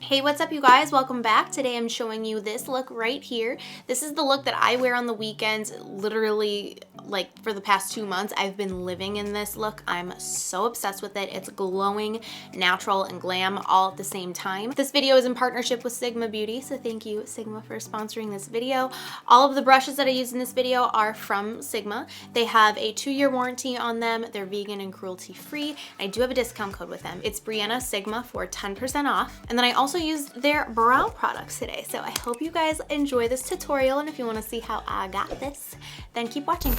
Hey, what's up you guys? Welcome back. Today I'm showing you this look right here. This is the look that I wear on the weekends. Literally, like for the past 2 months, I've been living in this look. I'm so obsessed with it. It's glowing, natural, and glam all at the same time. This video is in partnership with Sigma Beauty, so thank you Sigma for sponsoring this video. All of the brushes that I use in this video are from Sigma. They have a 2-year warranty on them. They're vegan and cruelty-free. And I do have a discount code with them. It's Brianna Sigma for 10% off. And then I also used their brow products today. So I hope you guys enjoy this tutorial, and if you want to see how I got this, then keep watching.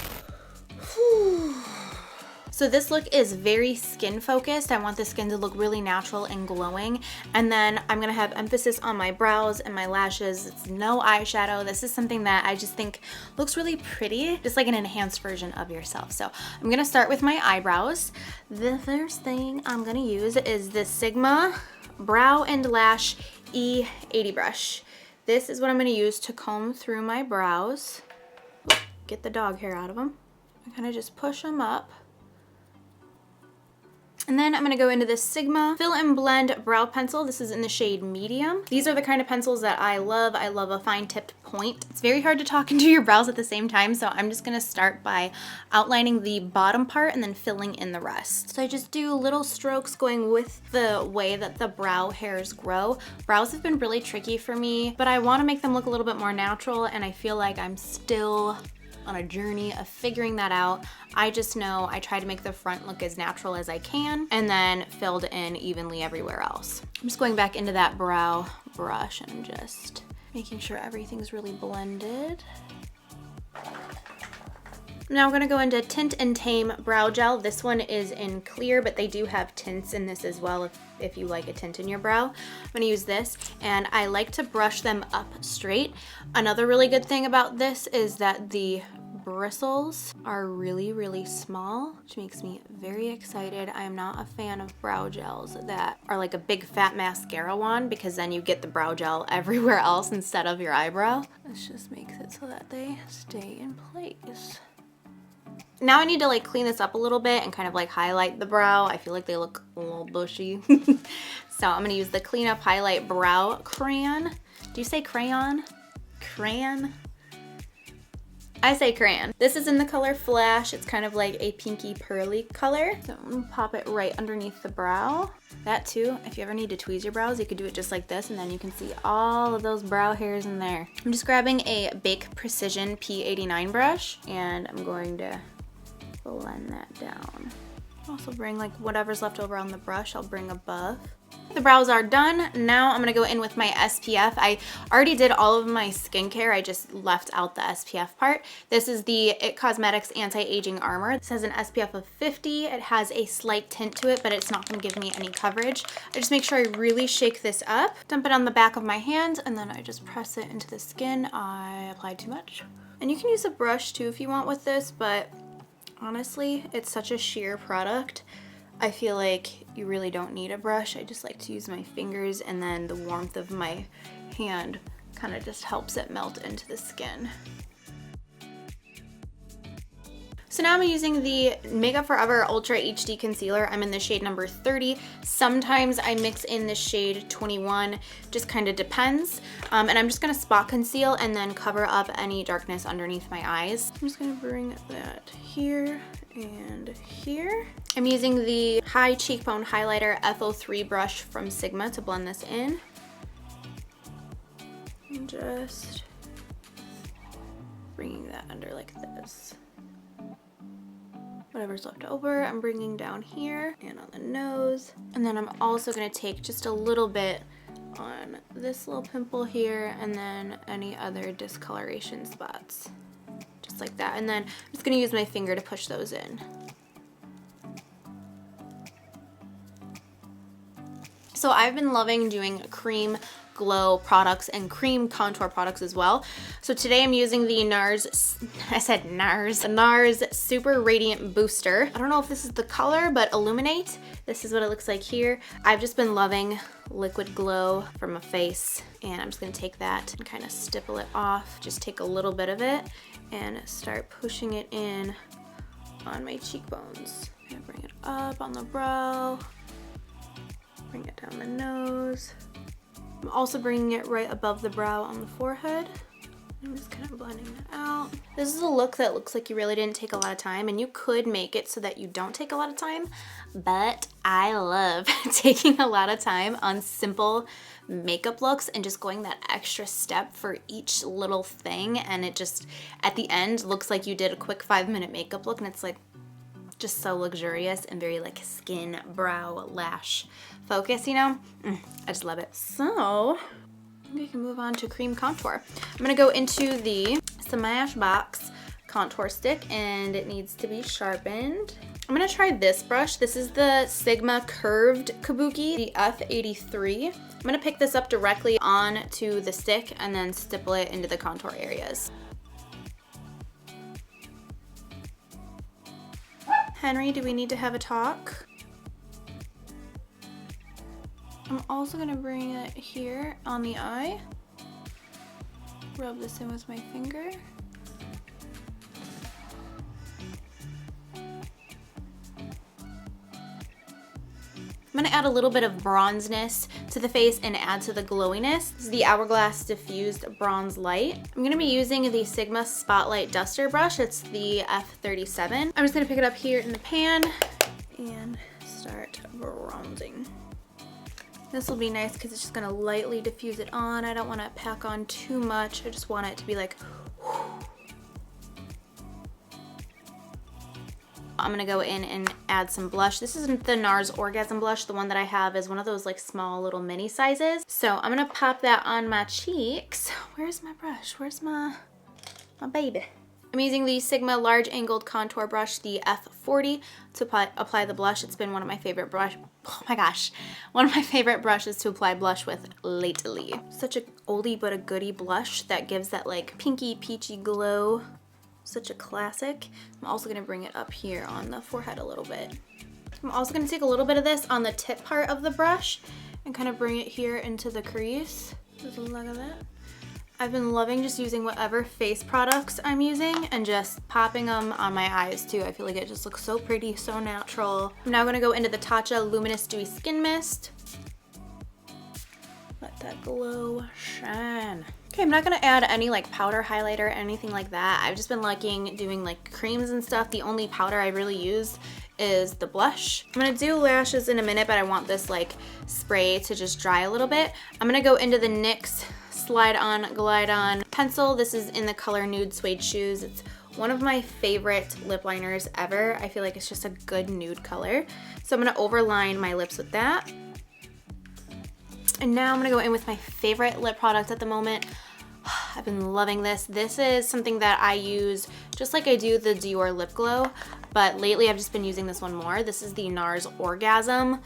So this look is very skin focused. I want the skin to look really natural and glowing. And then I'm gonna have emphasis on my brows and my lashes. It's no eyeshadow. This is something that I just think looks really pretty, just like an enhanced version of yourself. So I'm gonna start with my eyebrows. The first thing I'm gonna use is the Sigma Brow and Lash E80 brush. This is what I'm gonna use to comb through my brows. Get the dog hair out of them. I kind of just push them up. And then I'm gonna go into this Sigma Fill and Blend Brow Pencil. This is in the shade Medium. These are the kind of pencils that I love. I love a fine tipped point. It's very hard to talk into your brows at the same time, so I'm just gonna start by outlining the bottom part and then filling in the rest. So I just do little strokes going with the way that the brow hairs grow. Brows have been really tricky for me, but I wanna make them look a little bit more natural, and I feel like I'm still on a journey of figuring that out. I just know I try to make the front look as natural as I can and then filled in evenly everywhere else. I'm just going back into that brow brush and just making sure everything's really blended. Now I'm gonna go into Tint and Tame Brow Gel. This one is in clear, but they do have tints in this as well if you like a tint in your brow. I'm gonna use this, and I like to brush them up straight. Another really good thing about this is that the bristles are really, really small, which makes me very excited. I am not a fan of brow gels that are like a big fat mascara one, because then you get the brow gel everywhere else instead of your eyebrow. This just makes it so that they stay in place. Now I need to like clean this up a little bit and kind of like highlight the brow. I feel like they look a little bushy. So I'm gonna use the Clean Up Highlight Brow Crayon. Do you say crayon? Crayon? I say crayon. This is in the color Flash. It's kind of like a pinky pearly color. So I'm gonna pop it right underneath the brow. That too, if you ever need to tweeze your brows, you could do it just like this, and then you can see all of those brow hairs in there. I'm just grabbing a Bake Precision P89 brush, and I'm going to blend that down. Also bring like whatever's left over on the brush, I'll bring above. The brows are done. Now I'm gonna go in with my SPF. I already did all of my skincare. I just left out the SPF part. This is the It Cosmetics Anti-Aging Armor. This has an SPF of 50. It has a slight tint to it, but it's not gonna give me any coverage. I just make sure I really shake this up, dump it on the back of my hand, and then I just press it into the skin. I applied too much. And you can use a brush too if you want with this, but honestly, it's such a sheer product. I feel like you really don't need a brush. I just like to use my fingers, and then the warmth of my hand kind of just helps it melt into the skin. So now I'm using the Makeup Forever Ultra HD Concealer. I'm in the shade number 30. Sometimes I mix in the shade 21, just kind of depends. And I'm just gonna spot conceal and then cover up any darkness underneath my eyes. I'm just gonna bring that here and here. I'm using the High Cheekbone Highlighter F03 brush from Sigma to blend this in. And just bringing that under like this. Whatever's left over, I'm bringing down here and on the nose. And then I'm also gonna take just a little bit on this little pimple here, and then any other discoloration spots. Just like that. And then I'm just gonna use my finger to push those in. So I've been loving doing cream glow products and cream contour products as well. So today I'm using the NARS, the NARS Super Radiant Booster. I don't know if this is the color, but Illuminate. This is what it looks like here. I've just been loving liquid glow for my face, and I'm just gonna take that and kind of stipple it off. Just take a little bit of it and start pushing it in on my cheekbones. I'm gonna bring it up on the brow, bring it down the nose, I'm also bringing it right above the brow on the forehead. I'm just kind of blending that out. This is a look that looks like you really didn't take a lot of time, and you could make it so that you don't take a lot of time, but I love taking a lot of time on simple makeup looks and just going that extra step for each little thing, and it just at the end looks like you did a quick 5-minute makeup look, and it's like just so luxurious and very like skin, brow, lash focus, you know? I just love it. So we can move on to cream contour. I'm gonna go into the Smashbox contour stick, and it needs to be sharpened. I'm gonna try this brush. This is the Sigma Curved Kabuki, the F83. I'm gonna pick this up directly onto the stick and then stipple it into the contour areas. Henry, do we need to have a talk? I'm also gonna bring it here on the eye. Rub this in with my finger. I'm gonna add a little bit of bronzeness to the face and add to the glowiness. This is the Hourglass Diffused Bronze Light. I'm gonna be using the Sigma Spotlight Duster brush. It's the F37. I'm just gonna pick it up here in the pan and start bronzing. This will be nice because it's just gonna lightly diffuse it on. I don't wanna pack on too much. I just want it to be like, whew. I'm gonna go in and add some blush. This isn't the NARS Orgasm blush. The one that I have is one of those like small little mini sizes. So I'm gonna pop that on my cheeks. Where's my brush? Where's my baby? I'm using the Sigma Large Angled Contour Brush, the F40, to apply the blush. It's been one of my favorite one of my favorite brushes to apply blush with lately. Such a oldie but a goodie blush that gives that like pinky peachy glow. Such a classic. I'm also gonna bring it up here on the forehead a little bit. I'm also gonna take a little bit of this on the tip part of the brush and kind of bring it here into the crease. Just look at that. I've been loving just using whatever face products I'm using and just popping them on my eyes too. I feel like it just looks so pretty, so natural. I'm now gonna go into the Tatcha Luminous Dewy Skin Mist. Let that glow shine. Okay, I'm not gonna add any like powder highlighter or anything like that. I've just been liking doing like creams and stuff. The only powder I really use is the blush. I'm gonna do lashes in a minute, but I want this like spray to just dry a little bit. I'm gonna go into the NYX Slide On Glide On pencil. This is in the color Nude Suede Shoes. It's one of my favorite lip liners ever. I feel like it's just a good nude color. So I'm gonna overline my lips with that. And now I'm gonna go in with my favorite lip product at the moment. I've been loving this. This is something that I use just like I do the Dior Lip Glow, but lately I've just been using this one more. This is the NARS Orgasm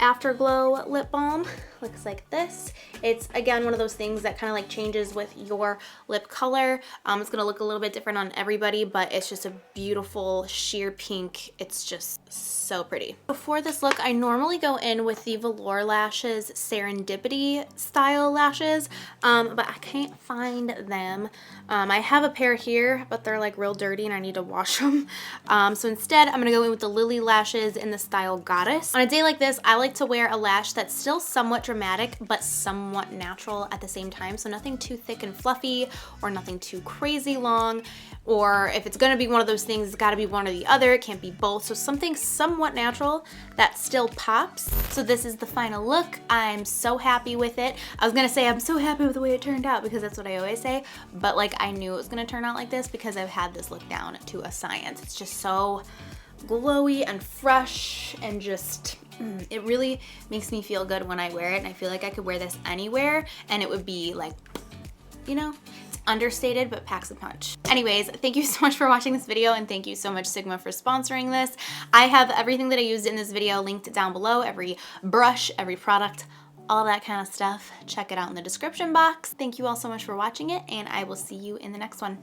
Afterglow Lip Balm. Looks like this. It's again one of those things that kind of like changes with your lip color. It's gonna look a little bit different on everybody, but it's just a beautiful sheer pink. It's just so pretty. Before this look, I normally go in with the Velour Lashes Serendipity style lashes, but I can't find them. I have a pair here, but they're like real dirty and I need to wash them. So instead, I'm gonna go in with the Lily Lashes in the style Goddess. On a day like this, I like to wear a lash that's still somewhat dramatic, but somewhat natural at the same time. So nothing too thick and fluffy or nothing too crazy long. Or if it's gonna be one of those things, it's gotta be one or the other. It can't be both. So something somewhat natural that still pops. So this is the final look. I'm so happy with it. I was gonna say I'm so happy with the way it turned out because that's what I always say, but like I knew it was gonna turn out like this because I've had this look down to a science. It's just so glowy and fresh and just it really makes me feel good when I wear it, and I feel like I could wear this anywhere and it would be like, you know, it's understated but packs a punch. Anyways, thank you so much for watching this video, and thank you so much Sigma for sponsoring this. I have everything that I used in this video linked down below, every brush, every product, all that kind of stuff. Check it out in the description box. Thank you all so much for watching it, and I will see you in the next one.